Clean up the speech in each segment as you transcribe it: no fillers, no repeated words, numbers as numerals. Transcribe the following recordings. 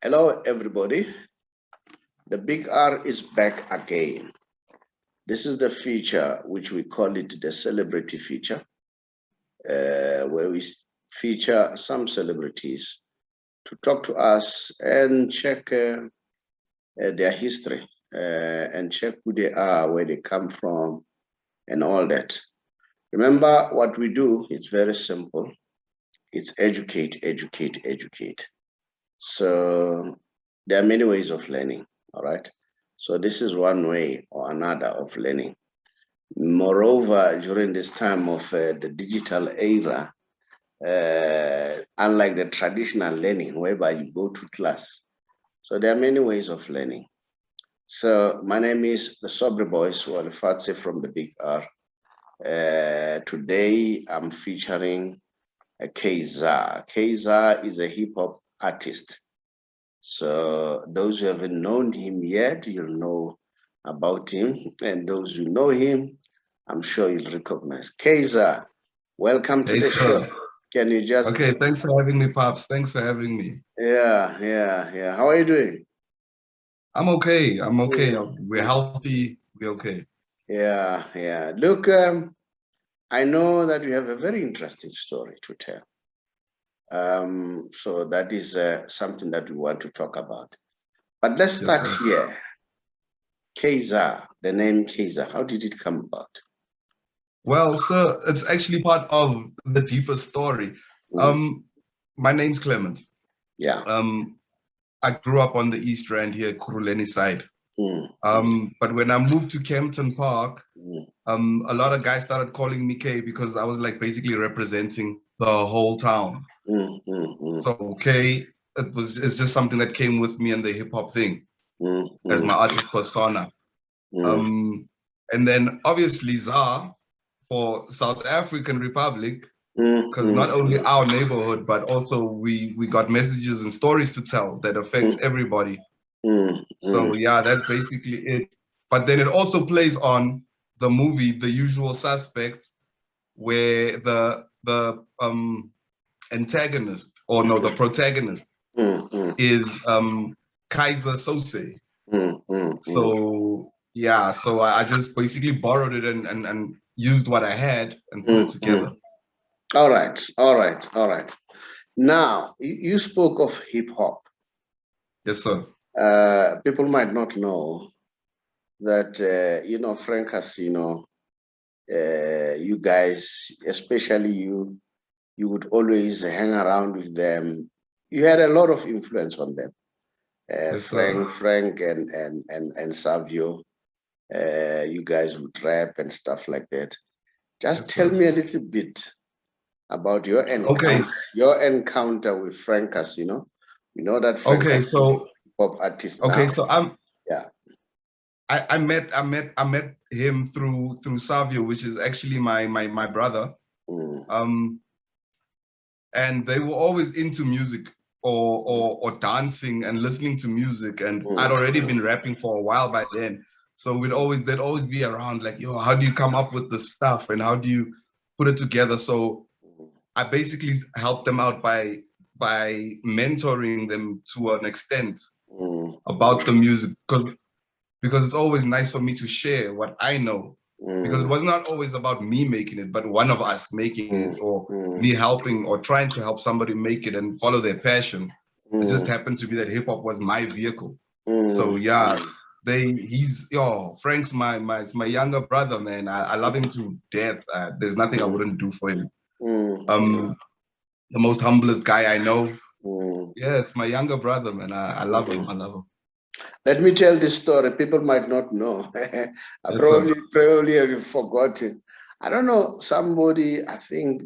Hello, everybody. The Big R is back again. This is the feature which we call it the celebrity feature, where we feature some celebrities to talk to us and check their history and check who they are, where they come from, and all that. Remember what we do, it's very simple. It's educate, educate, educate. So there are many ways of learning, all right? So this is one way or another of learning. Moreover, during this time of the digital era, unlike the traditional learning whereby you go to class, so there are many ways of learning. So my name is the Sobri Boys, or Fatse from the Big R. Today I'm featuring Kay Zar. Kay Zar is a hip hop artist. So those who haven't known him yet, you'll know about him. And those who know him, I'm sure you'll recognize. Kay Zar, welcome to the show. Can you just... Okay, thanks for having me, Pops. Thanks for having me. Yeah. How are you doing? I'm okay. I'm okay. We're healthy. We're okay. Yeah. Look, I know that you have a very interesting story to tell. So that is something that we want to talk about. But let's start here. Kay Zar, the name Kay Zar, how did it come about? Well, sir, it's actually part of the deeper story. My name's Clement. Yeah. I grew up on the East Rand here, Kuruleni side. But when I moved to Kempton Park, a lot of guys started calling me Kay because I was like basically representing the whole town. So Kay, it's just something that came with me and the hip hop thing as my artist persona. And then obviously Zar for South African Republic, because not only our neighborhood, but also we got messages and stories to tell that affects everybody. So yeah, that's basically it. But then it also plays on the movie The Usual Suspects, where the antagonist, or no, the protagonist is Kay Zar Sosë. So yeah, so I just basically borrowed it and used what I had and put it together. All right. Now, you spoke of hip hop. Yes, sir. People might not know that, Frank Casino, you guys, especially you would always hang around with them. You had a lot of influence on them. Yes, Frank and Savio, you guys would rap and stuff like that. Just tell me a little bit about your encounter, encounter with Frank Casino. We know that Frank Casino, pop artist. So I met him through Savio, which is actually my brother. And they were always into music or dancing and listening to music, and I'd already been rapping for a while by then. So they'd always be around like, yo, how do you come up with this stuff and how do you put it together? So I basically helped them out by mentoring them to an extent about the music, because it's always nice for me to share what I know, because it was not always about me making it, but one of us making it, or me helping or trying to help somebody make it and follow their passion. It just happened to be that hip hop was my vehicle. So yeah, Frank's my younger brother, man. I love him to death. There's nothing I wouldn't do for him. The most humblest guy I know. Yeah, it's my younger brother, man. I love him. I love him. Let me tell this story. People might not know. I probably have forgotten. I don't know. Somebody, I think,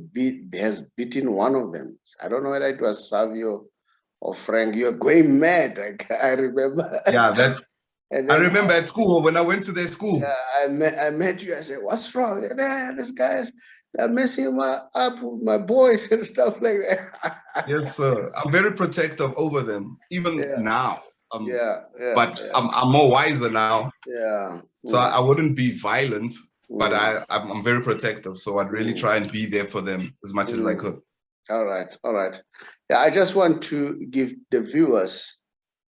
has beaten one of them. I don't know whether it was Savio or Frank. You're going mad. I remember. Yeah, I remember at school when I went to their school. Yeah, I met you. I said, "What's wrong?" And, this guy's messing up with my boys and stuff like that. Yes, sir. I'm very protective over them, even now. But I'm more wiser now. Yeah. So I wouldn't be violent, but I'm very protective. So I'd really try and be there for them as much as I could. All right. Yeah, I just want to give the viewers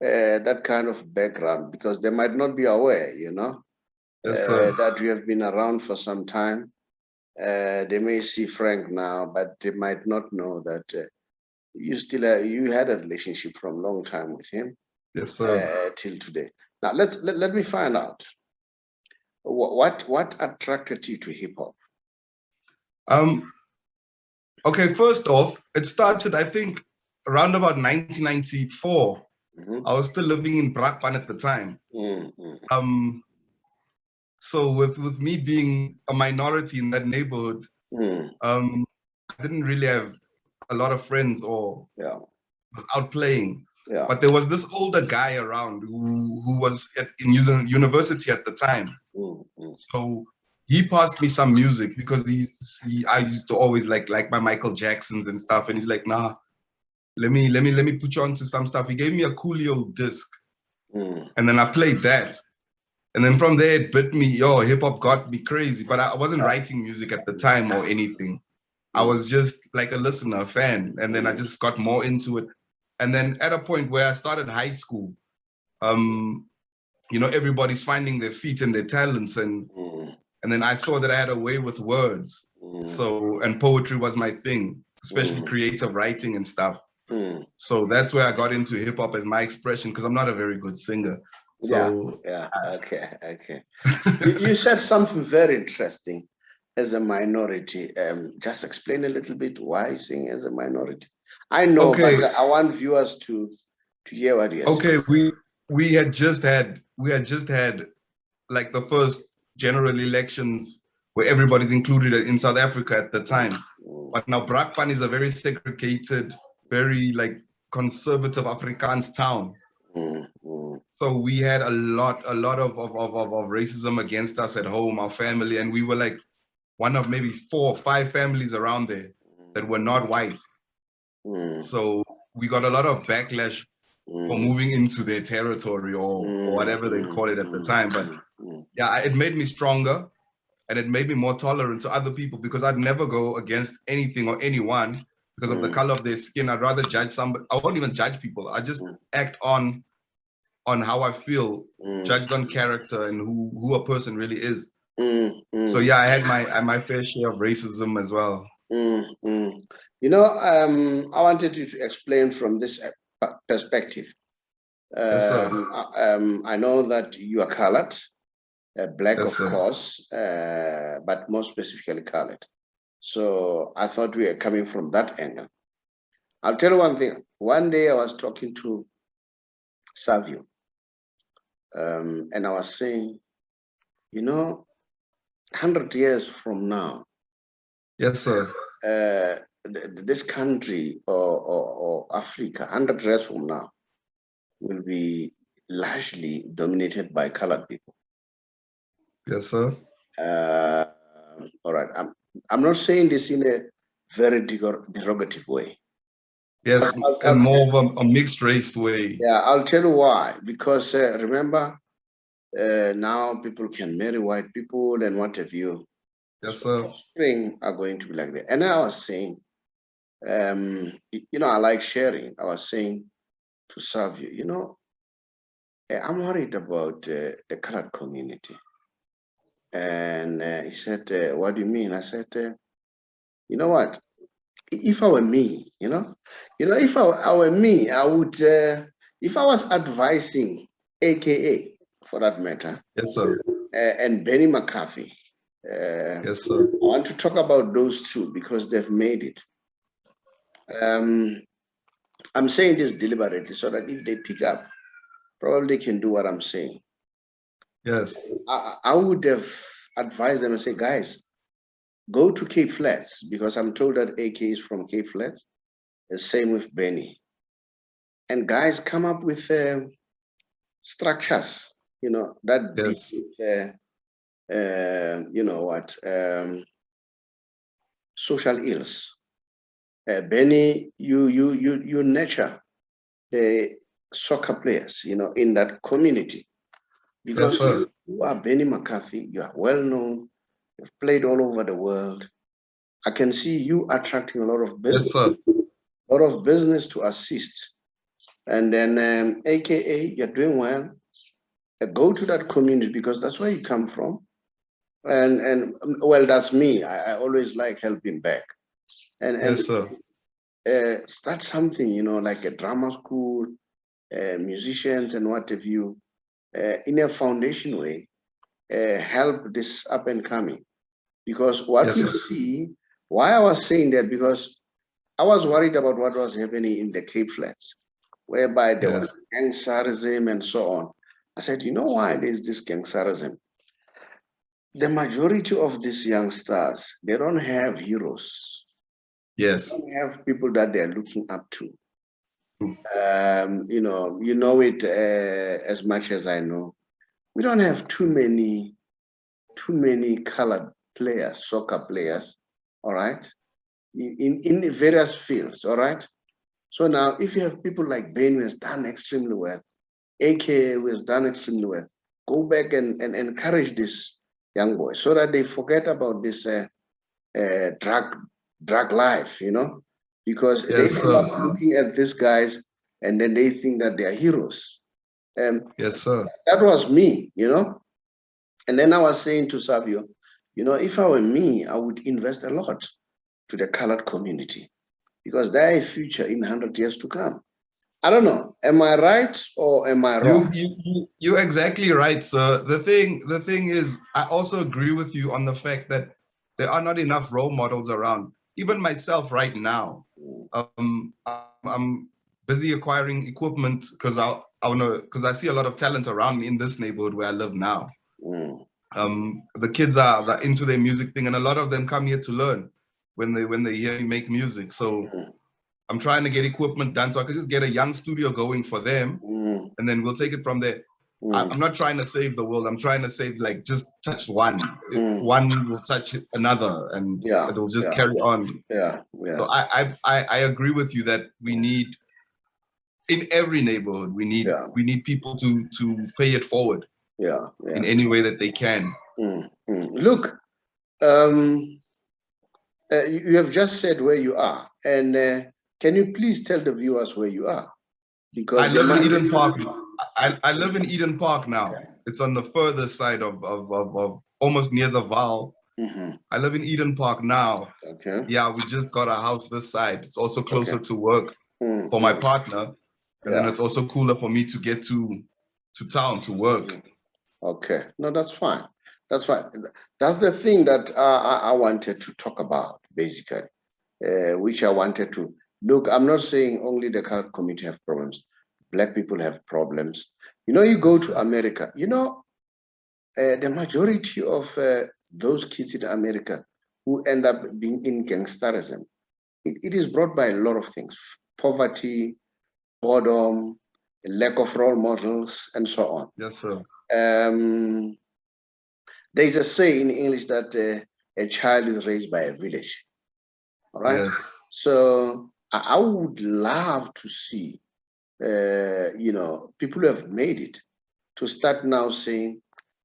that kind of background, because they might not be aware, Yes, sir. that you have been around for some time. They may see Frank now, but they might not know that you had a relationship from a long time with him. Yes, sir. Till today. Now let me find out what attracted you to hip hop. Okay, first off, it started, I think, around about 1994. I was still living in Brakpan at the time. So with me being a minority in that neighborhood, I didn't really have a lot of friends or was out playing. But there was this older guy around who was in university at the time. So he passed me some music because I used to always like my Michael Jacksons and stuff, and he's like, nah, let me put you onto some stuff. He gave me a Coolio disc, and then I played that, and then from there it bit me. Yo, hip hop got me crazy, but I wasn't writing music at the time or anything. I was just like a listener, a fan, and then I just got more into it. And then at a point where I started high school, everybody's finding their feet and their talents, and then I saw that I had a way with words. So, and poetry was my thing, especially creative writing and stuff. So that's where I got into hip hop as my expression, because I'm not a very good singer. So okay. You said something very interesting. As a minority, just explain a little bit why you sing as a minority. I know, but I want viewers to hear what you're saying. Okay, we had just had like the first general elections where everybody's included in South Africa at the time. But now Brakpan is a very segregated, very like conservative Afrikaans town. So we had a lot of racism against us at home, our family, and we were like one of maybe 4 or 5 families around there that were not white. So we got a lot of backlash for moving into their territory or whatever they call it at the time. But yeah, it made me stronger, and it made me more tolerant to other people, because I'd never go against anything or anyone because of the color of their skin. I'd rather judge somebody. I won't even judge people. I just act on how I feel, judged on character and who a person really is. So yeah, I had my fair share of racism as well. I wanted you to explain from this perspective. Yes, sir. I know that you are colored, black, yes, of course, but more specifically colored. So I thought we were coming from that angle. I'll tell you one thing. One day I was talking to Savio, and I was saying, 100 years from now, yes, sir, this country or Africa, 100 years from now, will be largely dominated by colored people. Yes, sir. All right. I'm not saying this in a very derogative way. Yes, and more of a mixed race way. Yeah, I'll tell you why. Because remember, now people can marry white people and what have you. Yes, sir. Spring are going to be like that. And I was saying, I like sharing. I was saying to Savio, I'm worried about the colored community. And he said, what do you mean? I said, you know what? If I were me, if I were me, I would, if I was advising AKA, for that matter, yes, sir, and Benny McCarthy, yes, sir, I want to talk about those two because they've made it. I'm saying this deliberately so that if they pick up, probably they can do what I'm saying. Yes. I would have advised them and say, guys, go to Cape Flats, because I'm told that AK is from Cape Flats. The same with Benny. And guys, come up with structures, that yes, social ills. Benny, you nurture the soccer players, in that community. Because yes, you are Benny McCarthy, you are well known, you've played all over the world. I can see you attracting a lot of business, yes, sir, a lot of business to assist And then, AKA, you're doing well. Go to that community because that's where you come from. And well, that's me. I always like helping back. And Yes, sir. start something, you know, like a drama school, musicians and what have you, in a foundation way, help this up and coming. Because what Yes, we sir. see, why I was saying that, because I was worried about what was happening in the Cape Flats, whereby there was Yes. gangsterism and so on. I said, you know why there's this gangsterism? The majority of these youngsters, they don't have heroes. Yes. They don't have people that they're looking up to. You know it as much as I know. We don't have too many colored players, soccer players, all right, in various fields, all right. So now, if you have people like Ben who has done extremely well, AKA who has done extremely well, go back and encourage this young boy so that they forget about this drug life, you know, because they Yes, end sir. up looking at these guys and then they think that they are heroes. Yes, sir. That was me, you know. And then I was saying to Savio, you know, if I were me, I would invest a lot to the colored community because they're a future in 100 years to come. I don't know. Am I right or am I wrong? You're exactly right, sir. The thing is, I also agree with you on the fact that there are not enough role models around. Even myself right now, I'm busy acquiring equipment because I want to, because I see a lot of talent around me in this neighborhood where I live now. Mm. The kids are into their music thing, and a lot of them come here to learn when they hear me make music. So Mm. I'm trying to get equipment done so I can just get a young studio going for them, Mm. and then we'll take it from there. Mm. I'm not trying to save the world. I'm trying to save, like, just touch one. Mm. One will touch another, and Yeah, it'll just yeah, carry on. yeah, So yeah, I agree with you that we need, in every neighborhood, yeah, we need people to pay it forward yeah, in yeah. any way that they can. Mm. Mm. Look, um, you have just said where you are, and can you please tell the viewers where you are? I Because they live in might. Eden Park. I live in Eden Park now. It's on the further side of almost near the Val. Mm-hmm. I live in Eden Park now. Okay. Yeah, we just got a house this side. It's also Okay. closer to work for my Mm-hmm. partner, and then Yeah. it's also cooler for me to get to town to work. Okay. No, that's fine. That's fine. That's the thing that I wanted to talk about, basically, which I wanted to look. I'm not saying only the colored community have problems. Black people have problems. You know, you go Yes, to sir. America, you know, the majority of those kids in America who end up being in gangsterism, it is brought by a lot of things: poverty, boredom, lack of role models, and so on. Yes, sir. Um, there's a saying in English that a child is raised by a village. All right. Yes. So I would love to see, you know, people who have made it to start now saying,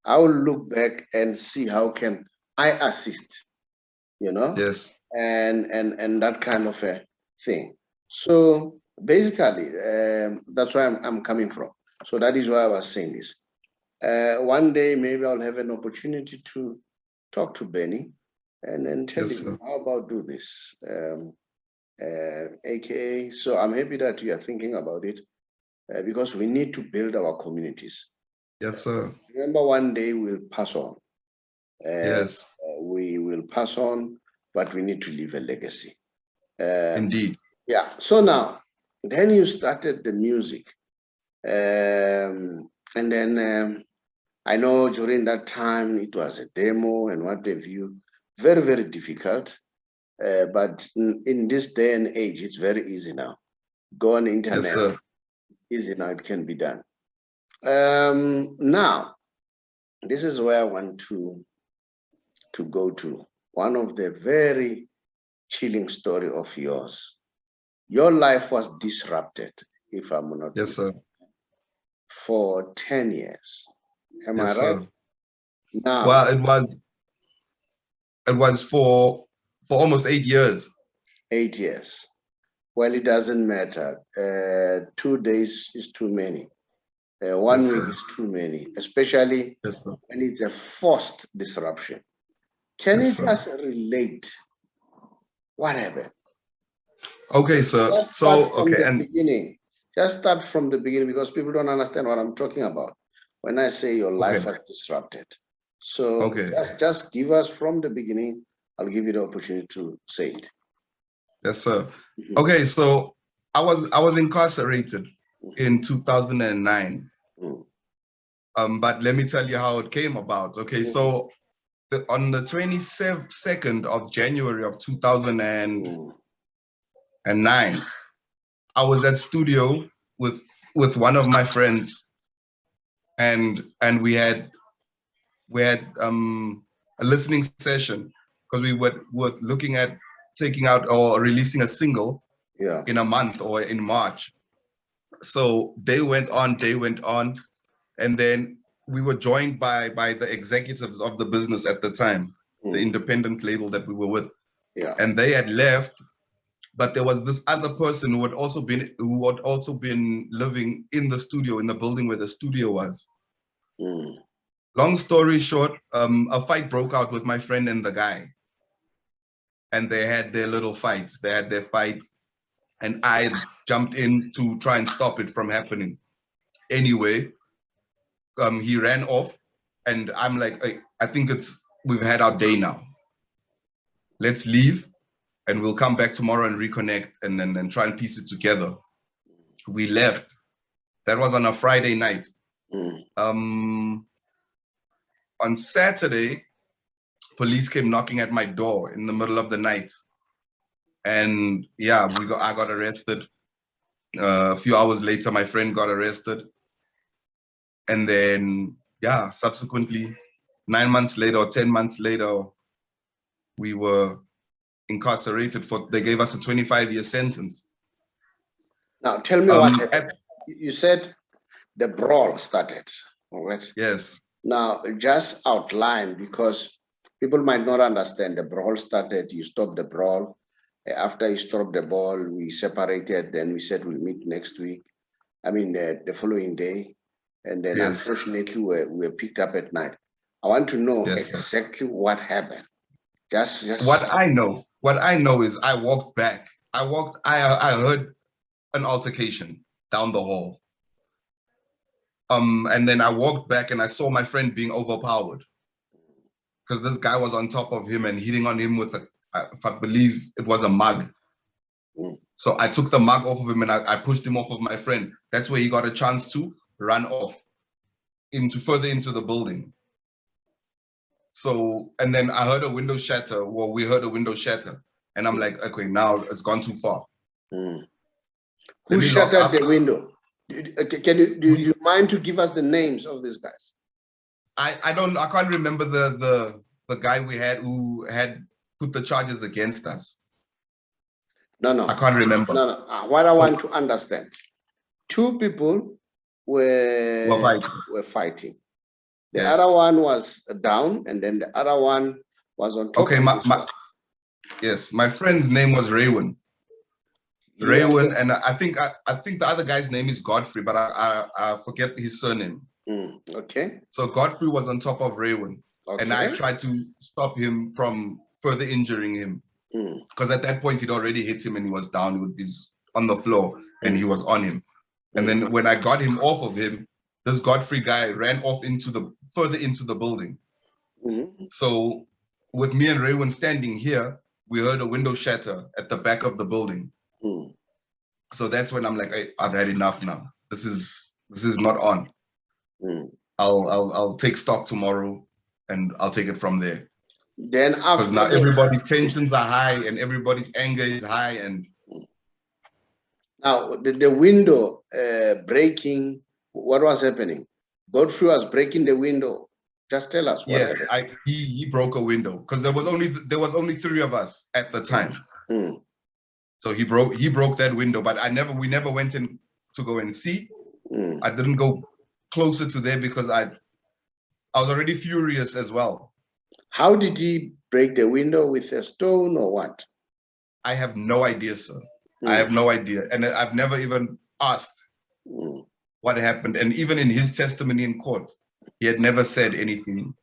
I will look back and see how can I assist, you know, Yes. and that kind of a thing. So basically, that's where I'm coming from. So that is why I was saying this. One day, maybe I'll have an opportunity to talk to Benny and then tell Yes, him, sir. how about do this? AKA, so I'm happy that you are thinking about it because we need to build our communities. Yes, sir. Remember, one day we'll pass on. Yes. We will pass on, but we need to leave a legacy. Indeed. Yeah. So now, then you started the music, and then I know during that time it was a demo and what have you, very very difficult. But in this day and age, it's very easy now. Go on the Yes, internet, sir. easy now. It can be done. Now, this is where I want to go to one of the very chilling story of yours. Your life was disrupted, if I'm not Yes, sir. for 10 years. Am I Yes, right? sir. Now, Well, it was for almost 8 years. 8 years. Well, it doesn't matter. 2 days is too many. 1 Yes, week sir. is too many, especially Yes, sir. when it's a forced disruption. Can you Yes, sir. just relate what happened? Okay, sir. Just So, start from okay, the and beginning. Just start from the beginning because people don't understand what I'm talking about when I say your life okay, has disrupted. So okay. just give us from the beginning. I'll give you the opportunity to say it. Yes, sir. Mhm, Okay, so I was incarcerated in 2009. mhm, But let me tell you how it came about. Okay, mhm, so on the 22nd of January of 2009, mhm. I was at studio with one of my friends, and we had a listening session because we were looking at taking out or releasing a single Yeah. in a month or in March. So day went on, and then we were joined by the executives of the business at the time, the Mm, independent label that we were with, yeah. and they had left. But there was this other person who had also been living in the studio, in the building where the studio was. Mm, Long story short, a fight broke out with my friend and the guy, and they had their little fights. They had their fight, and I jumped in to try and stop it from happening. Anyway, he ran off, and I'm like, I think we've had our day now. Let's leave, and we'll come back tomorrow and reconnect, and then try and piece it together. We left. That was on a Friday night. mm. Um, on Saturday, police came knocking at my door in the middle of the night, and yeah, I got arrested. A few hours later, my friend got arrested, and then yeah, subsequently, 9 months later or 10 months later, we were incarcerated for. They gave us a 25-year sentence. Now tell me what happened. At, You said the brawl started. All right. yes, Now just outline because people might not understand. The brawl started. You stopped the brawl. After you stopped the ball, we separated. Then we said we'll meet next week. I mean the following day, and then yes, unfortunately we were picked up at night. I want to know yes, sir. exactly what happened. Just What I know is I walked back. I heard an altercation down the hall. And then I walked back and I saw my friend being overpowered because this guy was on top of him and hitting on him with if I believe it was a mug. Mm, So I took the mug off of him and I pushed him off of my friend. That's where he got a chance to run off further into the building. So, and then I heard a window shatter. Well, we heard a window shatter. And I'm like, okay, now it's gone too far. mm. Let Who me lock shattered up. the window? Do you mind to give us the names of these guys? I can't remember the guy we had who had put the charges against us. No, no, I can't remember. no, no. What I want So to understand: two people we're fighting. were fighting. The other Yes. one was down, and then the other one was on top Okay, of this one. yes, my friend's name was Raywin. He was Raywin, and I think the other guy's name is Godfrey, but I forget his surname. okay, So Godfrey was on top of Raywin, and I okay. tried to stop him from further injuring him Mm, because at that point he'd already hit him and he was down. He would be on the floor and he mm, was on him. And mm, then when I got him off of him, this Godfrey guy ran off further into the building. mm, So with me and Raywin standing here, we heard a window shatter at the back of the building. mm, So that's when I'm like, hey, I've had enough now. This is not on. mm. I'll take stock tomorrow and I'll take it from there. Then Because now after everybody's tensions are high and everybody's anger is high. And now the window breaking, what was happening? Godfrey was breaking the window. Just tell us what yes, happened. he broke a window because there was only three of us at the time. Mm, So he broke that window, but we never went in to go and see. mm. I didn't go closer to there because I was already furious as well. How did he break the window, with a stone or what? I have no idea, sir. I have no idea. And I've never even asked what happened. And even in his testimony in court, he had never said anything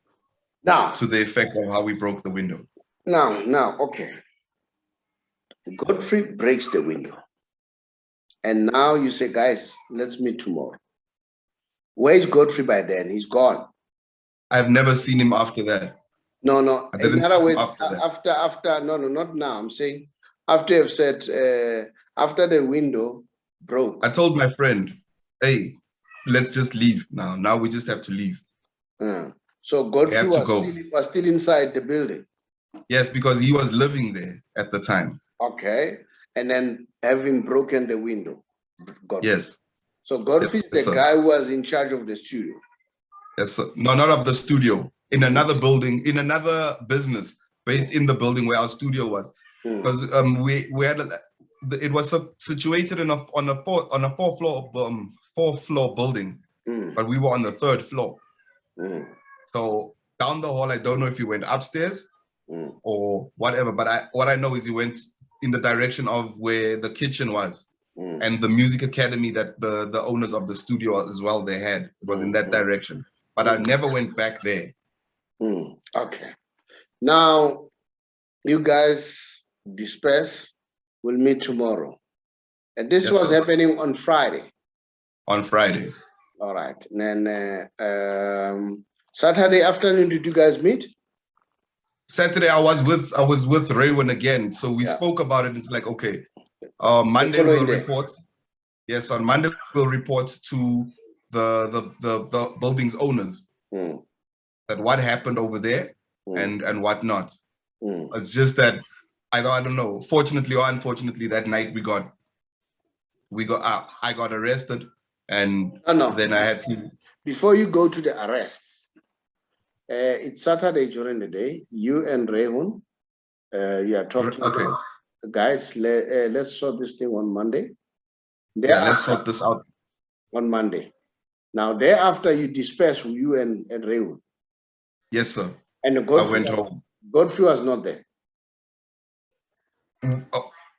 to the effect of how we broke the window. Now, okay. Godfrey breaks the window. And now you say, guys, let's meet tomorrow. Where is Godfrey by then? He's gone. I've never seen him after that. No. In other words, after no, not now. I'm saying after you've said, after the window broke. I told my friend, hey, let's just leave now. Now we just have to leave. So Godfrey was still inside the building. Yes, because he was living there at the time. Okay. And then having broken the window. Godfrey. Yes. So Godfrey is the guy who was in charge of the studio. Yes, sir. No, not of the studio. In another building, in another business based in the building where our studio was. Because we had it was situated on a four floor building, but we were on the third floor. So down the hall, I don't know if he went upstairs or whatever, but what I know is he went in the direction of where the kitchen was and the music academy that the owners of the studio as well they had. It was in that direction, but I never went back there. Okay. Now, you guys disperse. We'll meet tomorrow. And this was happening on Friday. On Friday. All right. And then Saturday afternoon, did you guys meet? Saturday, I was with Raywin again. So we spoke about it. It's like, okay, Monday we'll report. Yes, on Monday we'll report to the building's owners that what happened over there and whatnot. It's just that I don't know. Fortunately or unfortunately, that night I got arrested, and then I had to. Before you go to the arrests, it's Saturday during the day. You and Rehun, you are talking. Okay. Guys, let's sort this thing on Monday. Let's sort this out on Monday. Now, thereafter, you disperse you and Rehun. Yes, sir. And Godfrey, I went home. Godfrey was not there.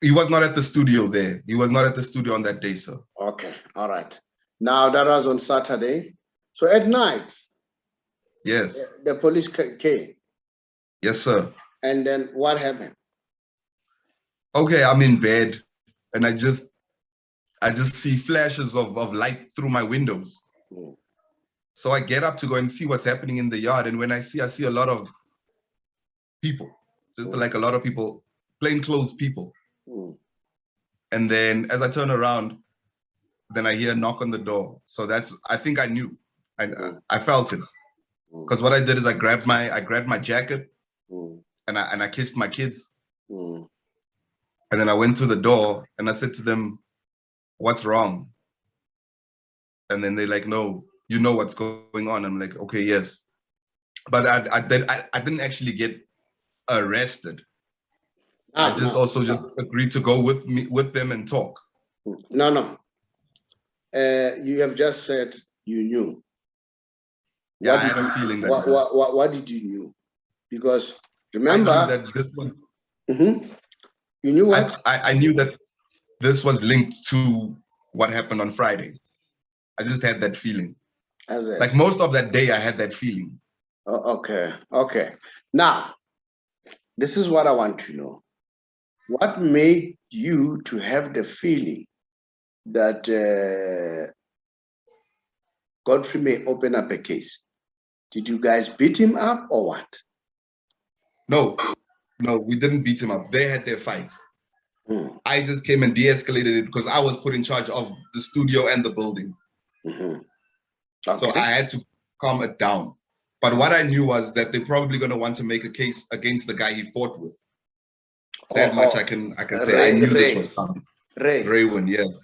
He was not at the studio there. He was not at the studio on that day, sir. Okay, all right. Now, that was on Saturday. So at night, yes, the police came. Yes, sir. And then what happened? Okay, I'm in bed, and I just see flashes of light through my windows. So I get up to go and see what's happening in the yard, and when I see a lot of people, just like a lot of people, plainclothes people. And then as I turn around, then I hear a knock on the door. So I think I knew. I felt it. Because what I did is I grabbed my jacket and I kissed my kids. And then I went to the door and I said to them, "What's wrong?" And then they're like, "No, you know what's going on." I'm like, "Okay, yes." But I didn't actually get arrested. I just agreed to go with them and talk. No. You have just said you knew. Yeah, I had a feeling that. What did you knew? Because remember I knew that this was. You knew what? I knew that this was linked to what happened on Friday. I just had that feeling. Like most of that day, I had that feeling. Okay. Now, this is what I want to know. What made you to have the feeling that Godfrey may open up a case? Did you guys beat him up or what? No, we didn't beat him up. They had their fight. I just came and de-escalated it because I was put in charge of the studio and the building. So I had to calm it down. But what I knew was that they're probably going to want to make a case against the guy he fought with. That much I can say. I knew this was coming. Raywin, yes.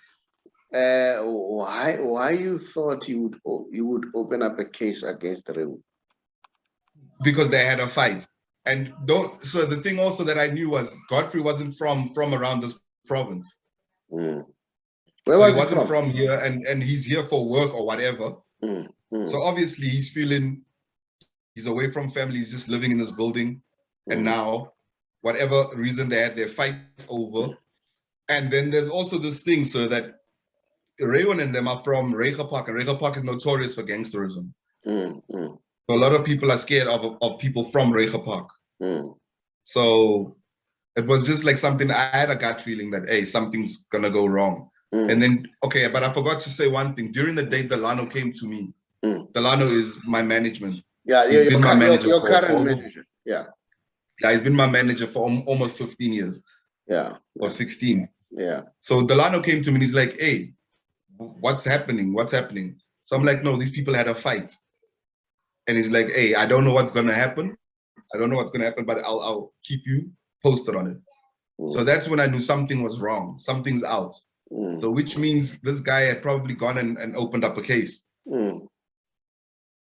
Why you thought you would open up a case against Raywin? Because they had a fight. And so the thing also that I knew was Godfrey wasn't from around this province. Where was he wasn't from here, and he's here for work or whatever. So obviously he's away from family, he's just living in this building. And now, whatever reason they had their fight over, And then there's also this thing, so that Rayon and them are from Reiger Park, and Reiger Park is notorious for gangsterism. So a lot of people are scared of people from Reiger Park. So it was just like something, I had a gut feeling that, hey, something's gonna go wrong. And then, okay, but I forgot to say one thing. During the day Delano came to me, Delano is my management. Yeah, he's been my manager your for current almost, manager. Yeah. Yeah, he's been my manager for almost 15 years. Yeah. Or 16. Yeah. So Delano came to me and he's like, hey, what's happening? What's happening? So I'm like, no, these people had a fight. And he's like, hey, I don't know what's gonna happen. I don't know what's gonna happen, but I'll keep you posted on it. So that's when I knew something was wrong. Something's out. So which means this guy had probably gone and opened up a case.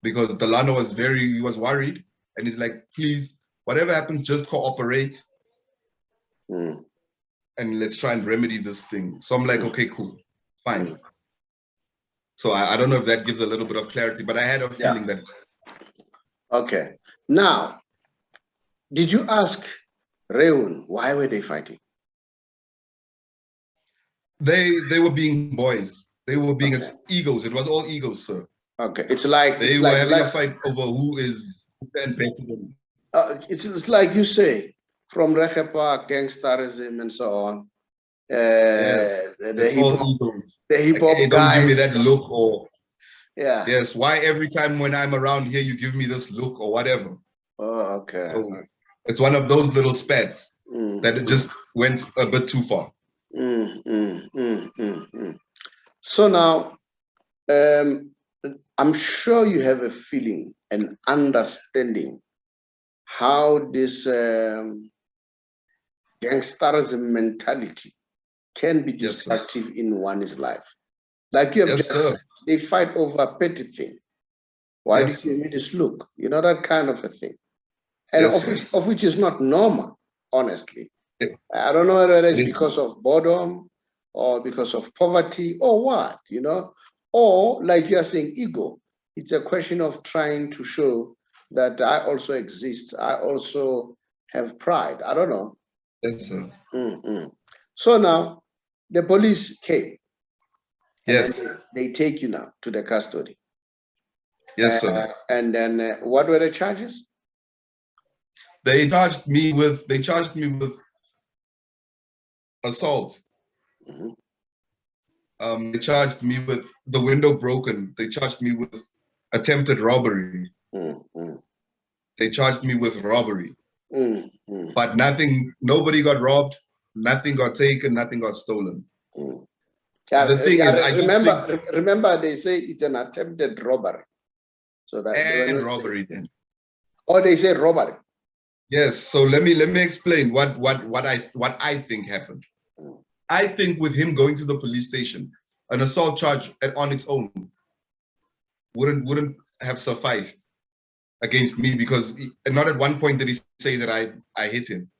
Because Delano was he was worried. And he's like, please, whatever happens, just cooperate. And let's try and remedy this thing. So I'm like, okay, cool, fine. So I don't know if that gives a little bit of clarity, but I had a feeling that. Okay. Now, did you ask Reun why were they fighting? They were being boys. They were being egos. It was all egos, sir. Okay. It's like they were having a fight over who is better than. It's like you say, from Reiger Park, gangsterism, and so on. Yes, it's all egos. The hip hop hey, guys. Don't give me that look, or yes, why every time when I'm around here you give me this look or whatever. Oh, okay. So it's one of those little spats that it just went a bit too far. So now, I'm sure you have a feeling and understanding how this gangsterism mentality can be destructive in one's life. Like you have just said, they fight over a petty thing. Why do you give me this look? You know, that kind of a thing. And of which is not normal, honestly. I don't know whether it's because of boredom or because of poverty or what, you know, or like you're saying, ego. It's a question of trying to show that I also exist. I also have pride. I don't know. Yes, sir. So now the police came. Yes. They take you now to the custody. Yes, sir. And then what were the charges? They charged me with assault. They charged me with the window broken. They charged me with attempted robbery. They charged me with robbery. But nobody got robbed, nothing got taken, nothing got stolen. The thing is, I remember they say it's an attempted robbery. So that and robbery then. Or they say robbery. Yes. So let me explain what I think happened. I think with him going to the police station, an assault charge on its own wouldn't have sufficed against me, because not at one point did he say that I hit him.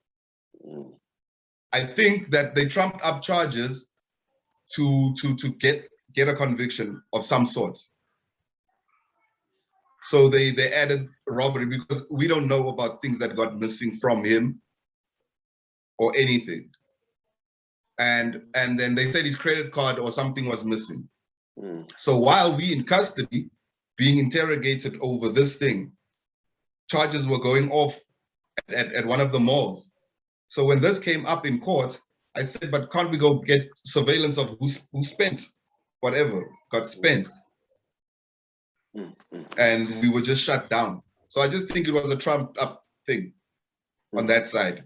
I think that they trumped up charges to get a conviction of some sort. So they added robbery, because we don't know about things that got missing from him or anything. And then they said his credit card or something was missing. So while we in custody being interrogated over this thing, charges were going off at one of the malls. So when this came up in court, I said, but can't we go get surveillance of who spent whatever got spent? And we were just shut down. So I just think it was a trumped up thing on that side.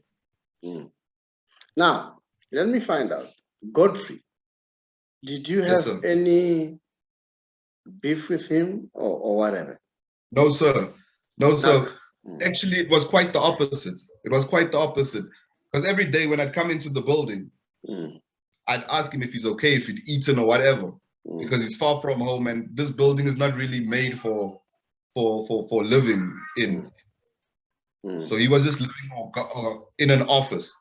Now, let me find out. Godfrey, did you have any beef with him or whatever? No, sir. No, sir. Actually, it was quite the opposite. It was quite the opposite. Because every day when I'd come into the building, I'd ask him if he's okay, if he'd eaten or whatever, because he's far from home and this building is not really made for living in. So he was just living in an office.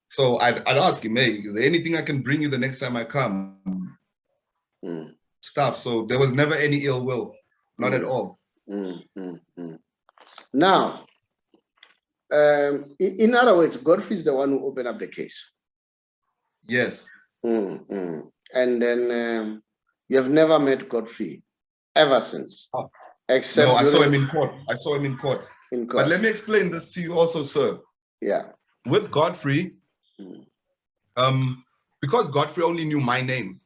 So I'd ask him, hey, is there anything I can bring you the next time I come? Stuff. So there was never any ill will, not at all. Now, in other words, Godfrey is the one who opened up the case. Yes. And then you have never met Godfrey ever since, except no, I saw him in court. I saw him in court. But let me explain this to you also, sir. Yeah. With Godfrey, because Godfrey only knew my name.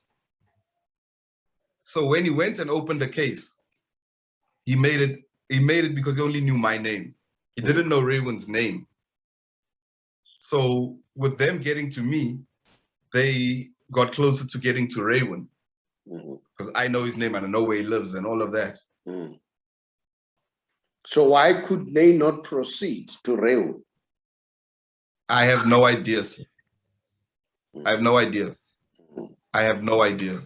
So when he went and opened the case, he made it because he only knew my name. He didn't know Raywin's name. So with them getting to me, they got closer to getting to Raywin. Because I know his name and I know where he lives and all of that. So why could they not proceed to Raywin? I have no idea, sir. I have no idea. I have no idea.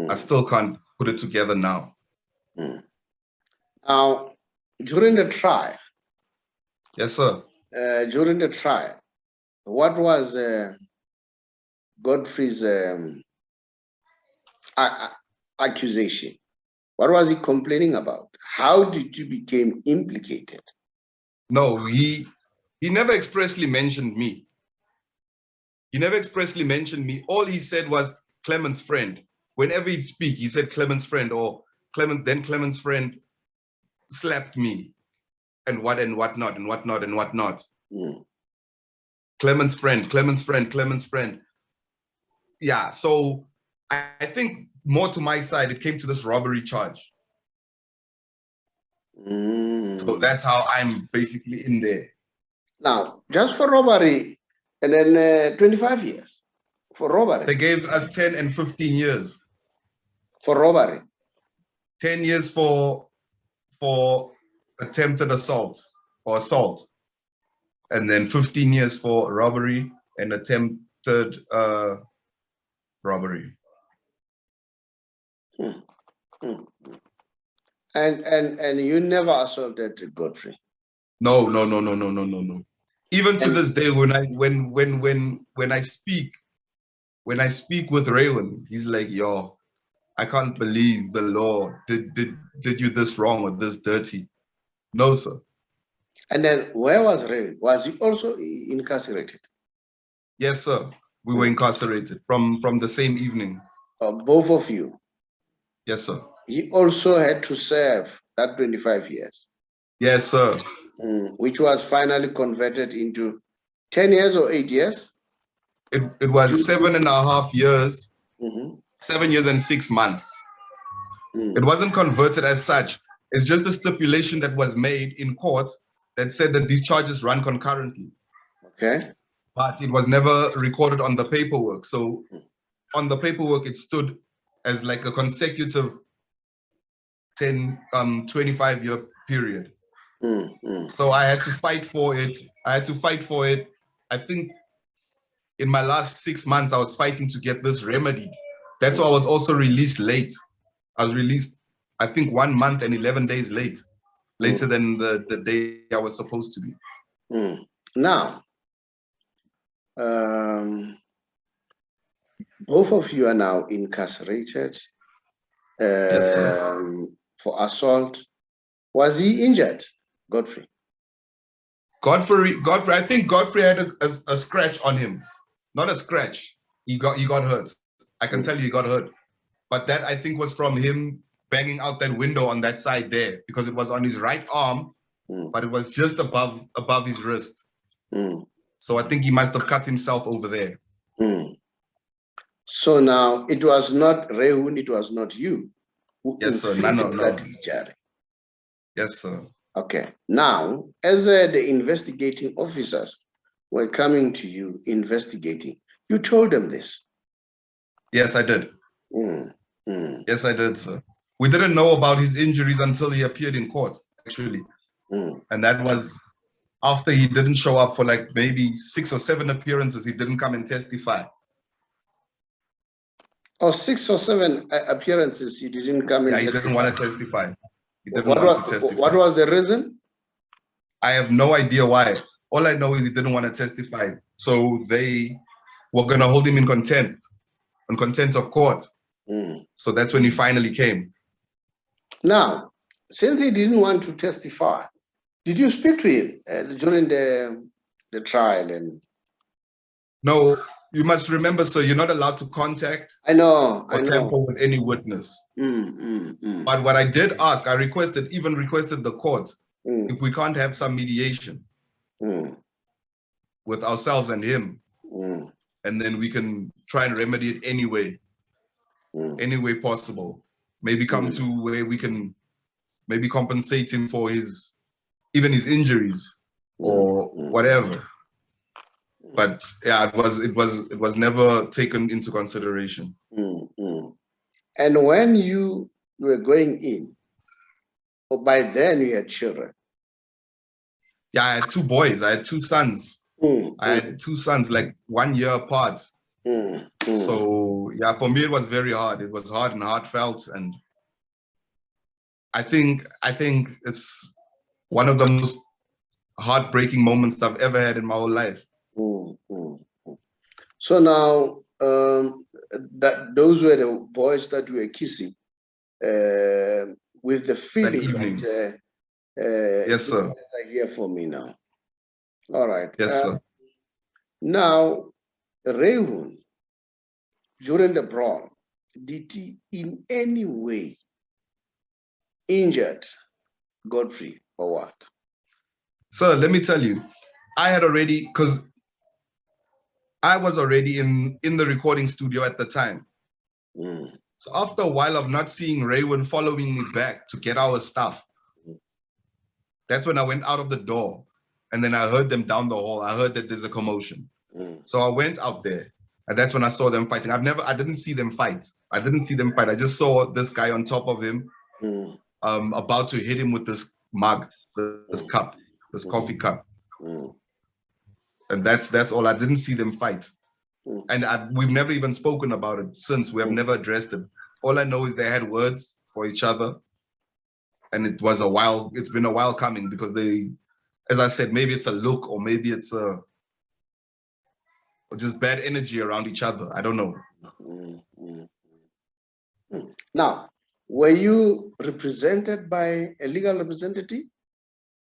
I still can't put it together now. Now, during the trial. Yes, sir. During the trial, what was Godfrey's accusation? What was he complaining about? How did you become implicated? No, he never expressly mentioned me. He never expressly mentioned me. All he said was Clement's friend. Whenever he'd speak, he said Clement's friend or Clement's friend slapped me and whatnot. Clement's friend. Yeah, so I think more to my side, it came to this robbery charge. So that's how I'm basically in there. Now, just for robbery, and then 25 years for robbery. They gave us 10 and 15 years. For robbery. 10 years for attempted assault or assault. And then 15 years for robbery and attempted robbery. And you never assaulted Godfrey? No. Even to this day, when I speak with Raywin, he's like, yo, I can't believe the law did you this wrong or this dirty. No, sir. And then where was Raywin? Was he also incarcerated? Yes, sir. We were incarcerated from the same evening. Both of you? Yes, sir. He also had to serve that 25 years? Yes, sir. Which was finally converted into 10 years or 8 years? It was 7.5 years, 7 years and 6 months. It wasn't converted as such. It's just a stipulation that was made in court that said that these charges run concurrently. Okay. But it was never recorded on the paperwork. So on the paperwork, it stood as like a consecutive 25-year period. So I had to fight for it. I think in my last 6 months, I was fighting to get this remedy. That's why I was also released late. I was released, I think, 1 month and 11 days later than the day I was supposed to be. Now, both of you are now incarcerated yes, sir. For assault. Was he injured, Godfrey? Godfrey, I think Godfrey had a scratch on him. Not a scratch. He got hurt. I can tell you he got hurt. But that, I think, was from him banging out that window on that side there, because it was on his right arm, but it was just above his wrist. So I think he must have cut himself over there. So now it was not Rehun, it was not you who inflicted that injury. Yes, sir. Okay. Now, as the investigating officers were coming to you investigating, you told them this? Yes, I did. Yes, I did, sir. We didn't know about his injuries until he appeared in court, actually. And that was after he didn't show up for like maybe 6 or 7 appearances. He didn't come and testify. Oh, 6 or 7 appearances he didn't come and testify? Yeah, he didn't want to testify. He didn't want to testify. What was the reason? I have no idea why. All I know is he didn't want to testify. So they were going to hold him in contempt, on contempt of court. So that's when he finally came. Now, since he didn't want to testify, did you speak to him during the trial? And no, you must remember, sir, you're not allowed to contact or tamper with any witness. But what I did ask, I even requested the court, if we can't have some mediation with ourselves and him, and then we can try and remedy it any way possible. Maybe come to where we can maybe compensate him for even his injuries or whatever. But yeah, it was never taken into consideration. And when you were going in, or by then you had children? Yeah, I had 2 boys. I had 2 sons. I had 2 sons, like 1 year apart. So yeah, for me it was very hard. It was hard and heartfelt, and I think it's one of the most heartbreaking moments I've ever had in my whole life. So now, those were the boys that were kissing with the feeling that evening. Yes, sir. I hear from me now. All right. Yes, sir. Now, Rayhun, during the brawl, did he in any way injured Godfrey or what? Sir, let me tell you, I was already in the recording studio at the time. So after a while of not seeing Rayhun following me back to get our stuff, that's when I went out of the door, and then I heard them down the hall. I heard that there's a commotion. So I went out there, and that's when I saw them fighting. I didn't see them fight. I just saw this guy on top of him, about to hit him with this mug, this cup, this coffee cup. And that's all. I didn't see them fight. And we've never even spoken about it since. We have never addressed it. All I know is they had words for each other. And it's been a while coming, because as I said, maybe it's a look, or maybe it's or just bad energy around each other. I don't know. Now, were you represented by a legal representative?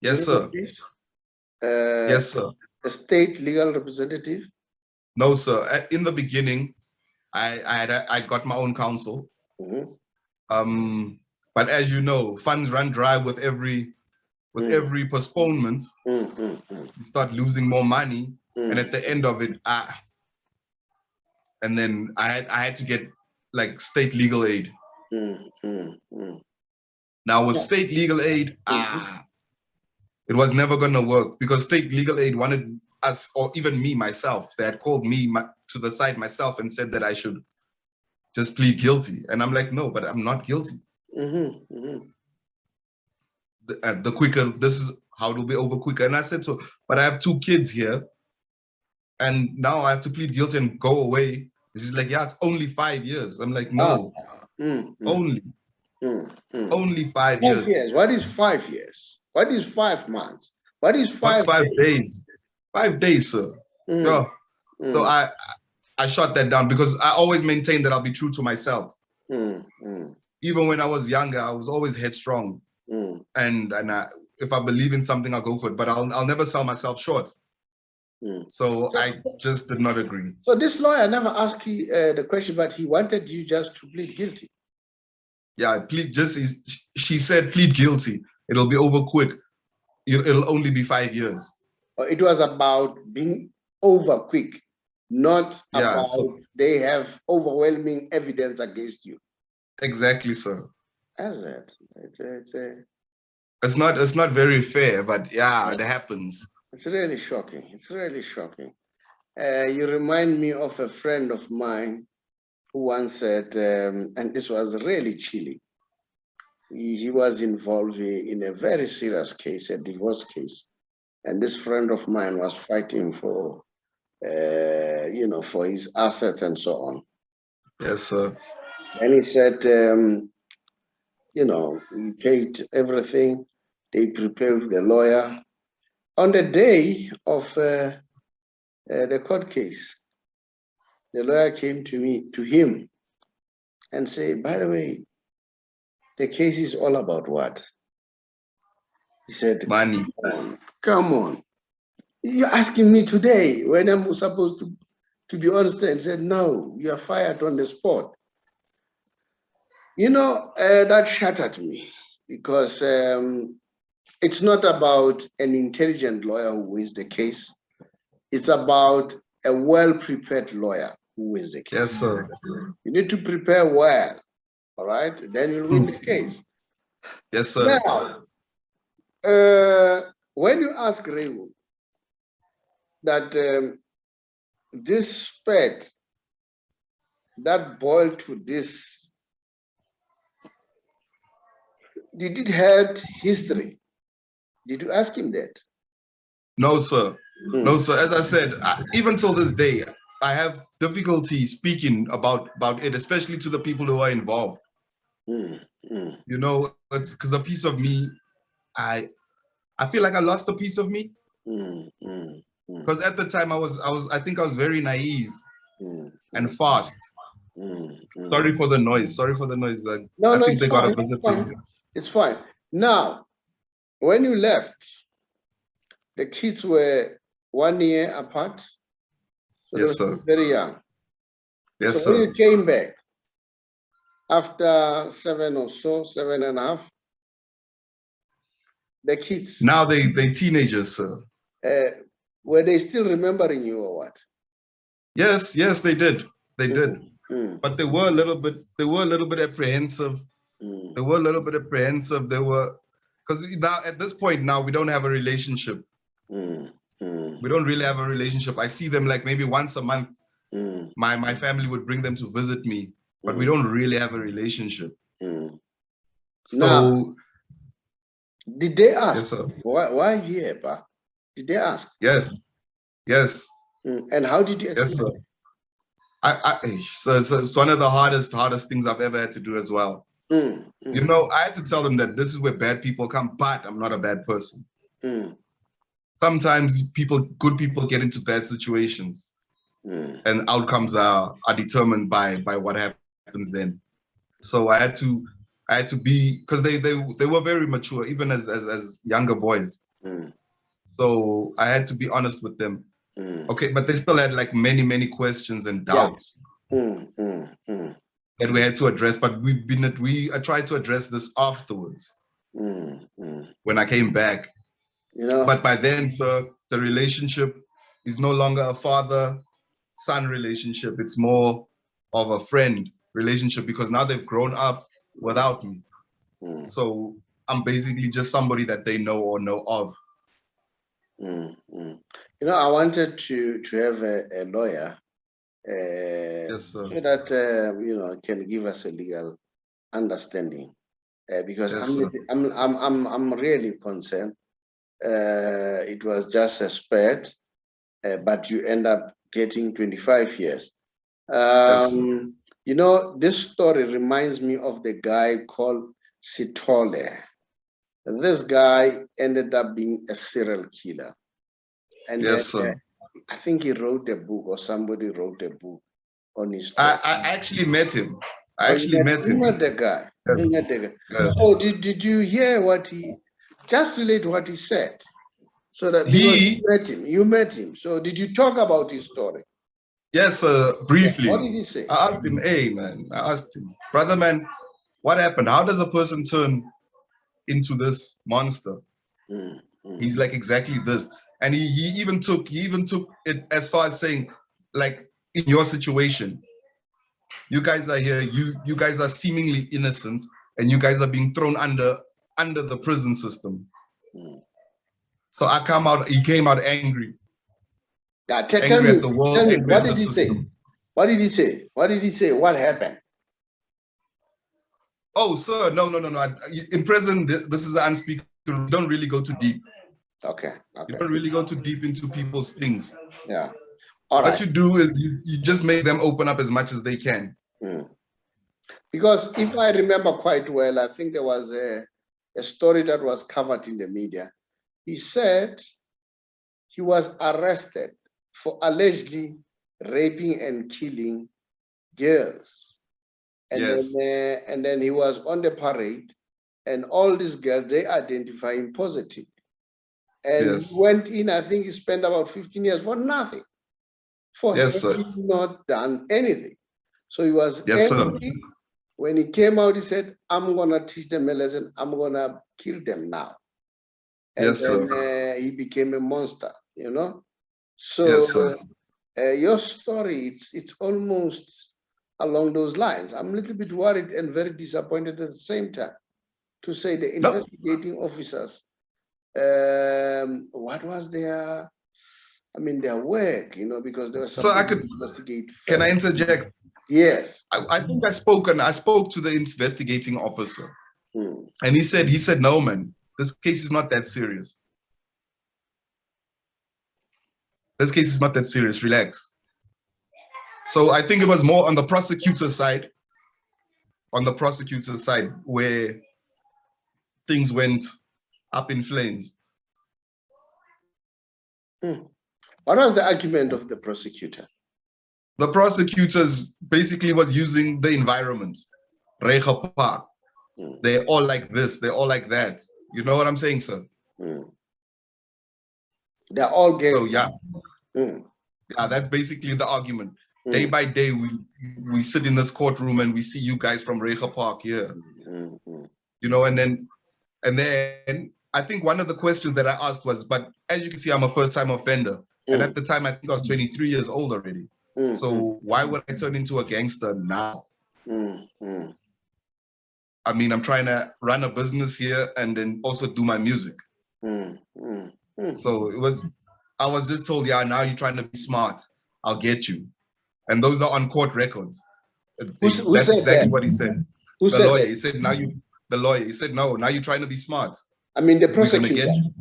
Yes, sir. Yes, sir. A state legal representative? No, sir. In the beginning, I got my own counsel. But as you know, funds run dry with every postponement. You start losing more money, and at the end of it, and then I had to get like state legal aid. Now with state legal aid, it was never gonna work, because state legal aid wanted us, or even me myself, they had called me to the side myself and said that I should just plead guilty, and I'm like, no, but I'm not guilty. The quicker, this is how it'll be over quicker. And I said, so, but I have 2 kids here, and now I have to plead guilty and go away. She's like, yeah, it's only 5 years. I'm like, no, only 5 years. What is 5 years? What is 5 months? What is 5 days? 5 days, sir. Yeah. So I shot that down, because I always maintained that I'll be true to myself. Even when I was younger, I was always headstrong. And if I believe in something, I'll go for it. But I'll never sell myself short. So I just did not agree. So this lawyer never asked you the question, but he wanted you just to plead guilty. Yeah, she said, plead guilty. It'll be over quick. It'll only be 5 years. It was about being over quick, not about they have overwhelming evidence against you. Exactly, sir. That's it. It's not very fair, but yeah, it happens. It's really shocking. It's really shocking. You remind me of a friend of mine who once said, and this was really chilling. He was involved in a very serious case, a divorce case. And this friend of mine was fighting for, for his assets and so on. Yes, sir. And he said, he paid everything. They prepared the lawyer. On the day of the court case, the lawyer came to him and said, by the way, the case is all about what? He said, money. Come on. You're asking me today when I'm supposed to be honest, and said, no, you are fired on the spot. You know, that shattered me because it's not about an intelligent lawyer who wins the case. It's about a well-prepared lawyer who wins the case. Yes, sir. You need to prepare well, all right? Then you'll win the case. Yes, sir. Now, when you ask Rewu that this spread that boiled to this, did it have history? Did you ask him that? No, sir. No, sir. As I said, even till this day, I have difficulty speaking about it, especially to the people who are involved. You know, because a piece of me, I feel like I lost a piece of me. Because at the time I think I was very naive and fast. Sorry for the noise. Sorry for the noise. No, I think they got a visitor. It's fine. Now, when you left, the kids were 1 year apart. So yes, sir. Very young. Yes, so sir. When you came back after 7 or so, 7.5, the kids. Now they teenagers, sir. Were they still remembering you or what? Yes, they did. They did. But they were a little bit apprehensive. They were a little bit apprehensive. They were, because now at this point now we don't have a relationship. We don't really have a relationship. I see them like maybe once a month. My family would bring them to visit me, but we don't really have a relationship. So now, did they ask? Yes, sir. Why are you here, Pa? Did they ask? Yes. And how did you explain? Yes, sir. So it's one of the hardest things I've ever had to do as well. You know, I had to tell them that this is where bad people come, but I'm not a bad person. Sometimes good people get into bad situations, and outcomes are determined by what happens then. So I had to be, because they were very mature, even as younger boys. So I had to be honest with them. Okay, but they still had like many questions and doubts that we had to address. But I tried to address this afterwards when I came back. You know, but by then, sir, the relationship is no longer a father-son relationship. It's more of a friend relationship, because now they've grown up without me. So I'm basically just somebody that they know or know of. You know, I wanted to have a lawyer, yes, sir. so that you know, can give us a legal understanding, because yes, I'm really concerned. It was just a spurt, but you end up getting 25 years. Yes, you know, this story reminds me of the guy called Sithole. This guy ended up being a serial killer. And yes, sir. I think he wrote a book, or somebody wrote a book on his story. I actually met him. I actually met him. You met the guy. Yes. You met the guy. Yes. Oh, did you hear what he, just relate what he said? So that you met him. So did you talk about his story? Yes, briefly. What did he say? I asked him, hey man, brother man, what happened? How does a person turn into this monster? He's like, exactly this. And he even took it as far as saying, like, in your situation, you guys are here, you guys are seemingly innocent, and you guys are being thrown under the prison system. So he came out angry. Yeah, tell angry me, at the world, angry what at did the he system. say? What did he say? What did he say? What happened? Oh, sir, no. In prison, this is unspeakable. We don't really go too deep. Okay. You don't really go too deep into people's things. Yeah. All right. What you do is you just make them open up as much as they can. Because if I remember quite well, I think there was a story that was covered in the media. He said he was arrested for allegedly raping and killing girls. And yes. then he was on the parade, and all these girls, they identify him positive. And he went in, I think he spent about 15 years for nothing. for Yes, having sir. not done anything. So he was Yes, sir. angry. When he came out, he said, I'm going to teach them a lesson. I'm going to kill them now. And Yes, then sir. he became a monster, you know. Yes, So sir. your story, it's almost along those lines. I'm a little bit worried and very disappointed at the same time to say the No. investigating officers, what was their, I mean, their work, you know, because they were So supposed to investigate can I first. interject? Yes. I think I spoke to the investigating officer, Hmm. and he said, no, man, this case is not that serious. This case is not that serious. Relax. So I think it was more on the prosecutor side, where things went up in flames. Hmm. What was the argument of the prosecutor? The prosecutors basically was using the environment, Rega Park. Hmm. They're all like this, they're all like that. You know what I'm saying, sir? Hmm. They're all gay. So yeah, Hmm. yeah, that's basically the argument. Hmm. Day by day, we sit in this courtroom and we see you guys from Rega Park here. Hmm. Hmm. You know, and then I think one of the questions that I asked was, but as you can see, I'm a first-time offender. And at the time, I think I was 23 years old already. Hmm. So why would I turn into a gangster now? Hmm. Hmm. I mean, I'm trying to run a business here and then also do my music. Hmm. Hmm. Hmm. So I was just told, yeah, now you're trying to be smart. I'll get you. And those are on court records. Who That's said exactly that? what he said. Who The said lawyer, that? he said, the lawyer, he said, no, now you're trying to be smart. I mean, the We're going to prosecutor. get you.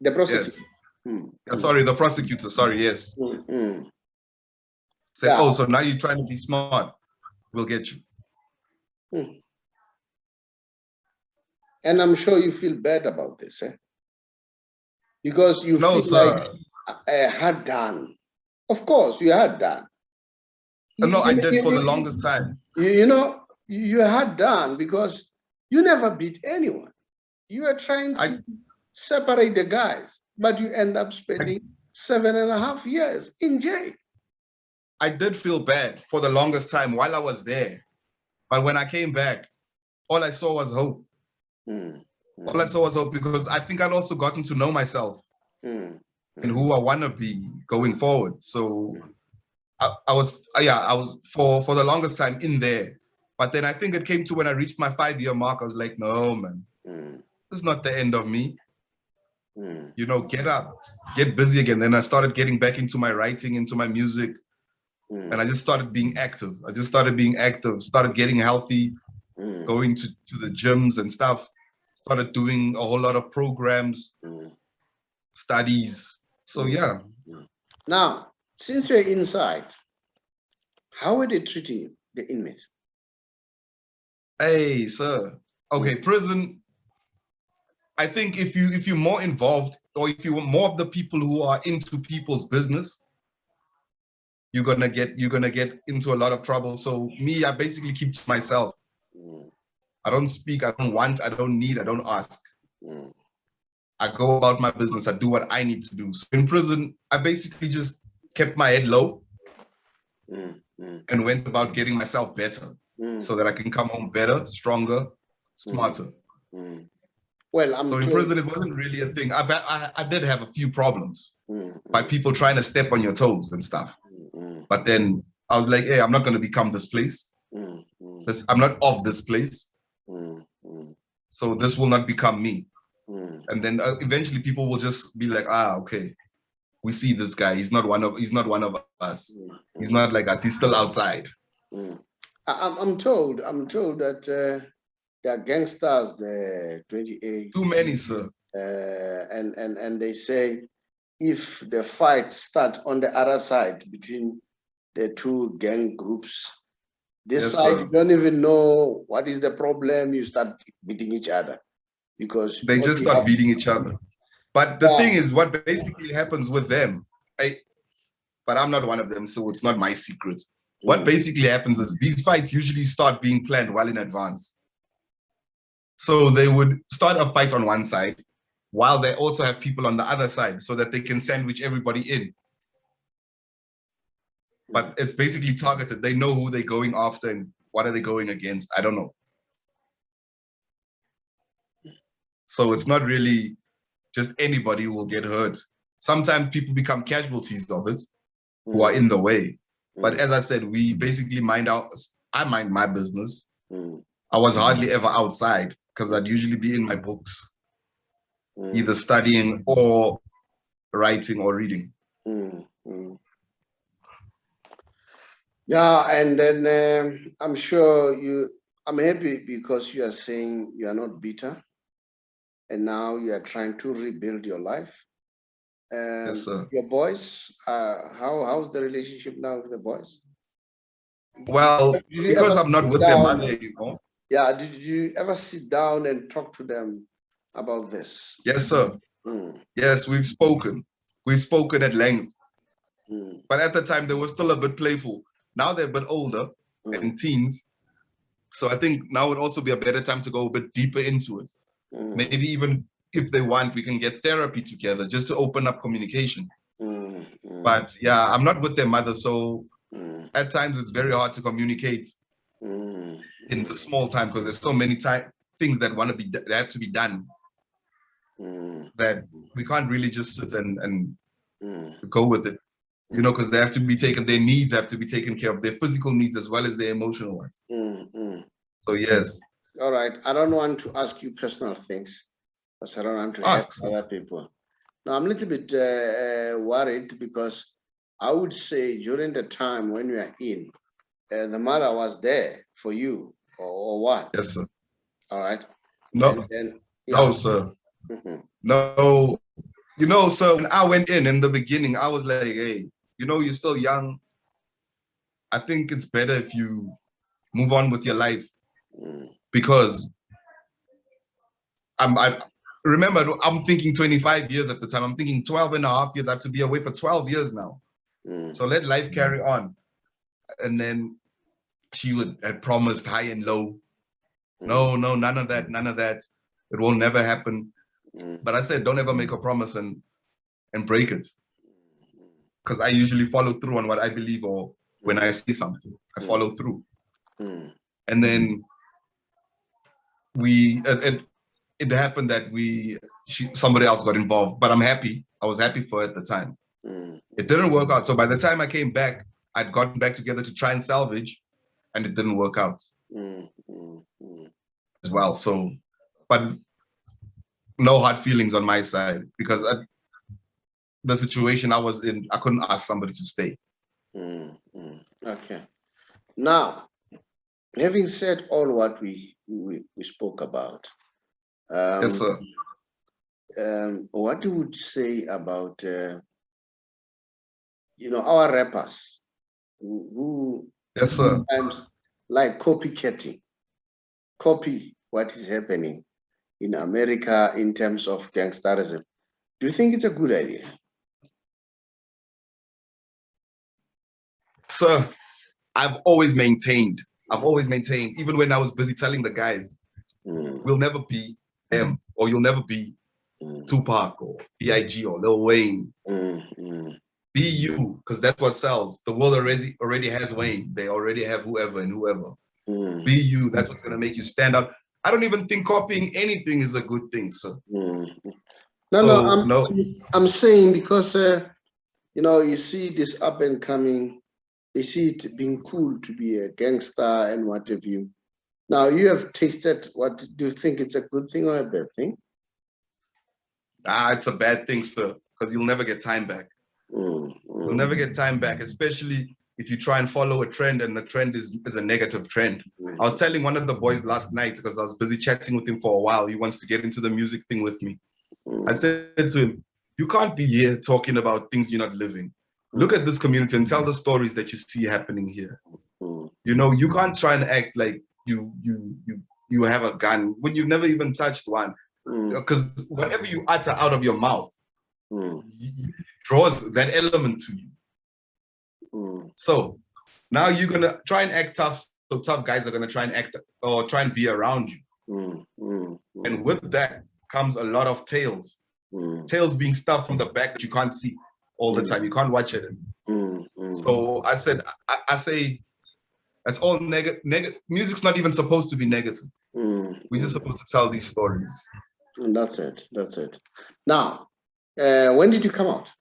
The prosecutor. Yes. Hmm. Sorry, the prosecutor. Sorry, yes. Hmm. Hmm. Said, Yeah. oh, so now you're trying to be smart. We'll get you. Hmm. And I'm sure you feel bad about this, eh? Because you No, feel sir. like I had done. Of course, you had done. No, I did for the You, longest time. you know, you had done because you never beat anyone. You were trying to separate the guys, but you end up spending 7.5 years in jail. I did feel bad for the longest time while I was there. But when I came back, all I saw was hope. Mm. Mm. All I saw was hope because I think I'd also gotten to know myself and who I want to be going forward. So I was for the longest time in there. But then I think it came to when I reached my 5-year mark, I was like, no, man, this is not the end of me. You know, get up, get busy again. Then I started getting back into my writing, into my music. And I just started being active. Started getting healthy, going to the gyms and stuff. Started doing a whole lot of programs, studies. So yeah. Now, since you're inside, how are they treating the inmates? Hey, sir. Okay, prison. I think if you're more involved, or if you want more of the people who are into people's business, you're gonna get into a lot of trouble. So me, I basically keep to myself. I don't speak, I don't want, I don't need, I don't ask. I go about my business, I do what I need to do. So in prison, I basically just kept my head low and went about getting myself better so that I can come home better, stronger, smarter. Well, so in prison, it wasn't really a thing. I did have a few problems by people trying to step on your toes and stuff. But then I was like, hey, I'm not going to become this place. I'm not of this place. So this will not become me. And then eventually people will just be like, okay, we see this guy. He's not one of us. He's not like us. He's still outside. I'm told that there are gangsters, the 28. Too many, sir. And they say if the fights start on the other side between the two gang groups, this side, you don't even know what is the problem. You start beating each other because they just start beating each other. But the thing is, what basically happens with them, but I'm not one of them, so it's not my secret. What basically happens is these fights usually start being planned well in advance. So they would start a fight on one side while they also have people on the other side so that they can sandwich everybody in. but it's basically targeted. They know who they're going after and what are they going against. I don't know. So it's not really just anybody who will get hurt. Sometimes people become casualties of it who are in the way. But as I said, we basically I mind my business. I was hardly ever outside because I'd usually be in my books, either studying or writing or reading. Yeah, and then I'm sure I'm happy because you are saying you are not bitter, and now you are trying to rebuild your life. Yes, sir. Your boys, how's the relationship now with the boys? Well, because I'm not with their mother anymore. Yeah, did you ever sit down and talk to them about this? Yes, sir. Yes, we've spoken. We've spoken at length. But at the time, they were still a bit playful. Now they're a bit older and teens. So I think now would also be a better time to go a bit deeper into it. Maybe even if they want, we can get therapy together just to open up communication. But yeah, I'm not with their mother. So at times it's very hard to communicate in the small time because there's so many things that have to be done that we can't really just sit and go with it, you know, because their needs have to be taken care of, their physical needs as well as their emotional ones. So yes. All right. I don't want to ask you personal things, because I don't want to ask other people. Now I'm a little bit worried because I would say during the time when you are in, the mother was there for you, or what? Yes, sir. All right. No, no, sir. No, you know, sir, when I went in the beginning, I was like, hey, you know, you're still young. I think it's better if you move on with your life because I remember I'm thinking 25 years at the time. I'm thinking 12 and a half years. I have to be away for 12 years now. So let life carry on. And then she had promised high and low. No, none of that, none of that. It will never happen. But I said, don't ever make a promise and break it. Because I usually follow through on what I believe, or when I see something, I follow through. And then it happened that somebody else got involved, but I'm happy. I was happy for it at the time. It didn't work out. So by the time I came back, I'd gotten back together to try and salvage, and it didn't work out as well. So, but no hard feelings on my side because the situation I was in, I couldn't ask somebody to stay. Okay. Now, having said all what we spoke about, yes, sir. What you would say about you know, our rappers who yes, sir, sometimes like copycatting, copy what is happening in America in terms of gangsterism? Do you think it's a good idea? Sir, I've always maintained, even when I was busy telling the guys, we'll never be them, or you'll never be Tupac or B.I.G. or Lil Wayne. Be you, because that's what sells. The world already has Wayne. They already have whoever and whoever. Be you. That's what's going to make you stand out. I don't even think copying anything is a good thing, sir. No, I'm saying because, you know, you see this up and coming, they see it being cool to be a gangster and what have you. Now, you have tasted, what do you think, it's a good thing or a bad thing? It's a bad thing, sir, because you'll never get time back. You'll never get time back, especially if you try and follow a trend and the trend is a negative trend. I was telling one of the boys last night, because I was busy chatting with him for a while. He wants to get into the music thing with me. I said to him, you can't be here talking about things you're not living. Look at this community and tell the stories that you see happening here. You know, you can't try and act like you have a gun when you've never even touched one. Because whatever you utter out of your mouth draws that element to you. So now you're gonna try and act tough. So tough guys are gonna try and act or try and be around you. And with that comes a lot of tales. Tales being stuff from the back that you can't see. all the time. You can't watch it. So I said, I say, that's all negative. Music's not even supposed to be negative. We're just supposed to tell these stories. And that's it. That's it. Now, when did you come out?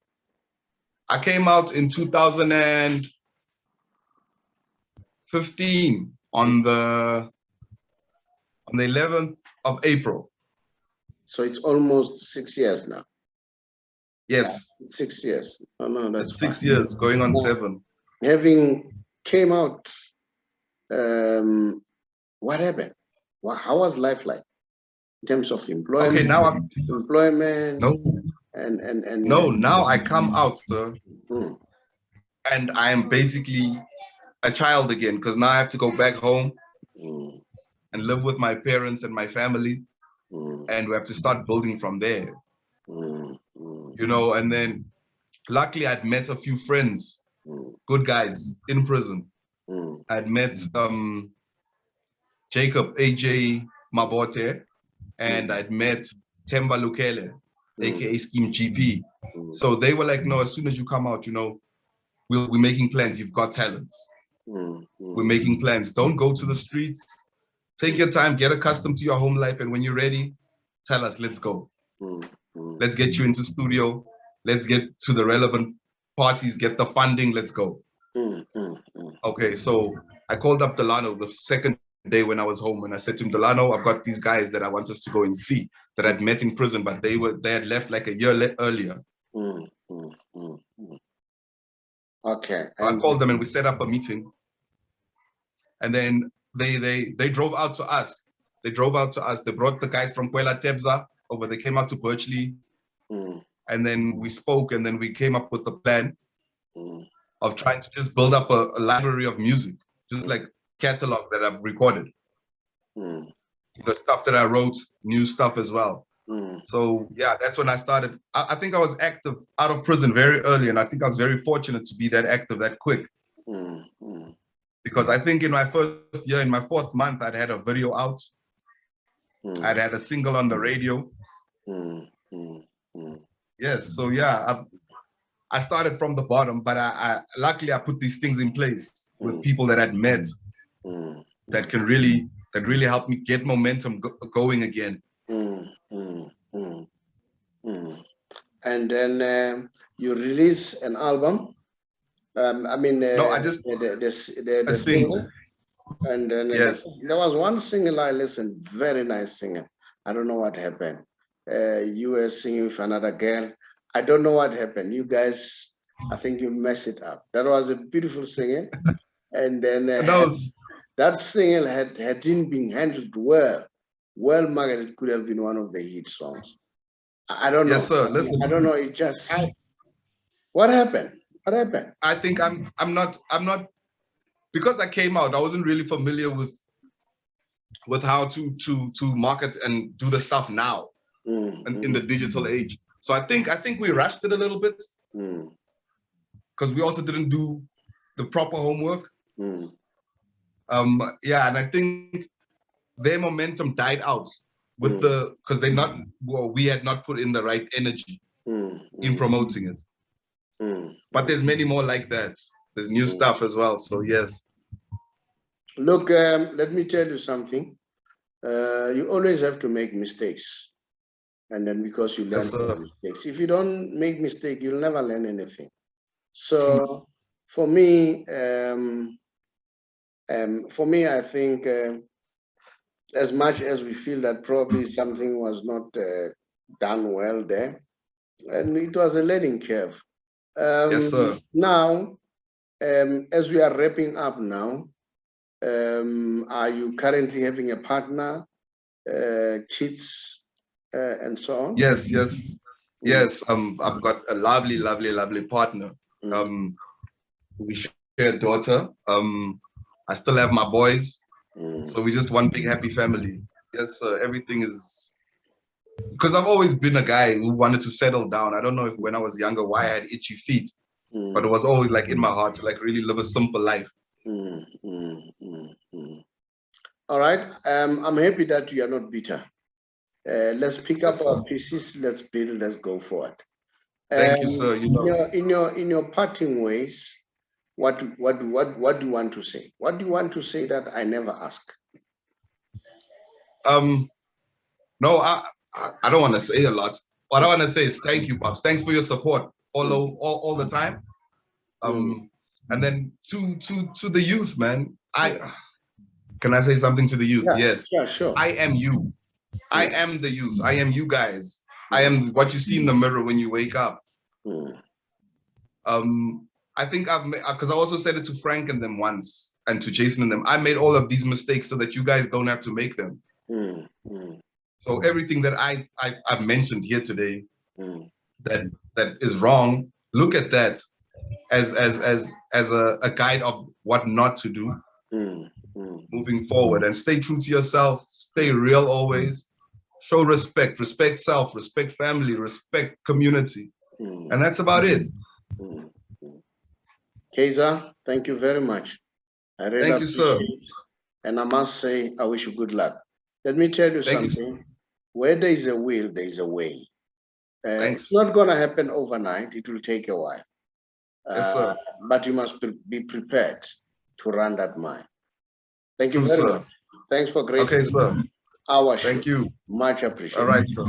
I came out in 2015 on the 11th of April. So it's almost 6 years now. Yes. 6 years. Oh no, that's it's 6 years, going on 7. Having came out, what happened? How was life like in terms of employment? Okay, now employment. No. And no, now I come out, sir, and I am basically a child again, because now I have to go back home and live with my parents and my family, and we have to start building from there. You know, and then luckily I'd met a few friends, good guys in prison. I'd met Jacob AJ Mabote, and I'd met Temba Lukele, aka Scheme GP. So they were like, no, as soon as you come out, you know, we're making plans. You've got talents. We're making plans. Don't go to the streets. Take your time, get accustomed to your home life, and when you're ready, tell us, let's go. Let's get you into studio. Let's get to the relevant parties, get the funding, let's go. Okay, so I called up Delano the second day when I was home, and I said to him, Delano, I've got these guys that I want us to go and see that I'd met in prison, but they had left like a year earlier. Okay. So I called them and we set up a meeting, and then they drove out to us. They drove out to us. They brought the guys from Kwela Tebza over. They came out to Birchley, and then we spoke, and then we came up with the plan of trying to just build up a library of music, just like catalog that I've recorded. The stuff that I wrote, new stuff as well. So yeah, that's when I started. I think I was active out of prison very early, and I think I was very fortunate to be that active that quick. Because I think in my first year, in my 4th month, I'd had a video out. I'd had a single on the radio. Yes, so yeah, I started from the bottom, but luckily I put these things in place with people that I'd met that really help me get momentum going again. And then you release an album. I mean, no, I just the single. And then yes, there was one single I listened, very nice singer. I don't know what happened. You were singing with another girl. I don't know what happened. You guys, I think you messed it up. That was a beautiful singer. And then that single hadn't been handled well, marketed, could have been one of the hit songs. I don't know. Yes, sir. Listen, I don't know. It just what happened? What happened? I think I'm not because I came out. I wasn't really familiar with how to market and do the stuff now in the digital age. So I think we rushed it a little bit because we also didn't do the proper homework. Yeah, and I think their momentum died out with because we had not put in the right energy in promoting it. But there's many more like that. There's new stuff as well. So yes. Look, let me tell you something. You always have to make mistakes. And then because you learn from mistakes. If you don't make mistakes, you'll never learn anything. So for me, I think as much as we feel that probably something was not done well there, and it was a learning curve. Yes, sir. Now, as we are wrapping up now, are you currently having a partner, kids, and so on? Yes. I've got a lovely partner. We share a daughter. I still have my boys. So we're just one big happy family. Yes, sir. Everything is because I've always been a guy who wanted to settle down. I don't know if when I was younger why I had itchy feet, but it was always like in my heart to like really live a simple life. All right. I'm happy that you are not bitter. Let's pick up our pieces. Let's build. Let's go forward. Thank you, sir. You know, in your parting ways, what do you want to say? What do you want to say that I never ask? No, I don't want to say a lot. What I want to say is thank you, Pops. Thanks for your support all the time. And then to the youth, man. Can I say something to the youth? Yes. Yeah, sure. I am you. I am the youth. I am you guys. I am what you see in the mirror when you wake up. I think because I also said it to Frank and them once, and to Jason and them. I made all of these mistakes so that you guys don't have to make them. So everything that I've mentioned here today that is wrong, look at that as a guide of what not to do moving forward, and stay true to yourself, stay real always, show respect, respect self, respect family, respect community, and that's about it. Kay Zar, thank you very much. I really thank you, sir. And I must say, I wish you good luck. Let me tell you something. Where there is a will, there is a way. It's not going to happen overnight. It will take a while. Yes, sir. But you must be prepared to run that mile. Thank you very much. Thanks for gracing our show. Thank you. Much appreciated. All right, sir.